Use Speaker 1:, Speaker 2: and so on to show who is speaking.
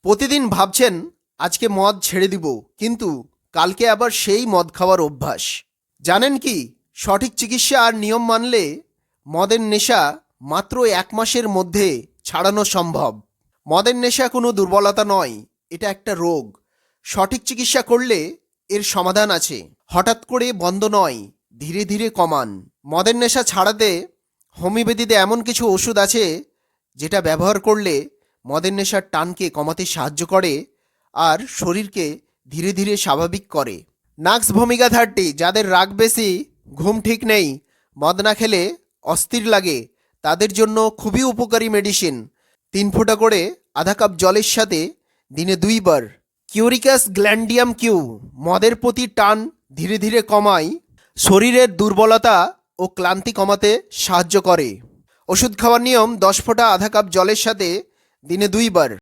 Speaker 1: প্রতিদিন ভাবছেন আজকে মদ ছেড়ে দিব, কিন্তু কালকে আবার সেই মদ খাওয়ার অভ্যাস। জানেন কি, সঠিক চিকিৎসা আর নিয়ম মানলে মদের নেশা মাত্র 1 মাসের মধ্যে ছাড়ানো সম্ভব। মদের নেশা কোনো দুর্বলতা নয়, এটা একটা রোগ। সঠিক চিকিৎসা করলে এর সমাধান আছে। হঠাৎ করে বন্ধ নয়, ধীরে ধীরে কমান। মদের নেশা ছাড়াতে হোমিওপ্যাথিতে এমন কিছু ওষুধ আছে যেটা ব্যবহার করলে মদের নেশার টানকে কমাতে সাহায্য করে আর শরীরকে ধীরে ধীরে স্বাভাবিক করে। নাক্স ভূমিকা 30, যাদের রাগ বেশি, ঘুম ঠিক নেই, মদ না খেলে অস্থির লাগে, তাদের জন্য খুবই উপকারী মেডিসিন। 3 ফোঁটা করে আধা কাপ জলের সাথে দিনে 2 বার। কিউরিকাস গ্ল্যান্ডিয়াম কিউ মদের প্রতি টান ধীরে ধীরে কমায়, শরীরের দুর্বলতা ও ক্লান্তি কমাতে সাহায্য করে। ওষুধ খাওয়ার নিয়ম: 10 ফোঁটা আধা কাপ জলের সাথে দিনে 2 বার।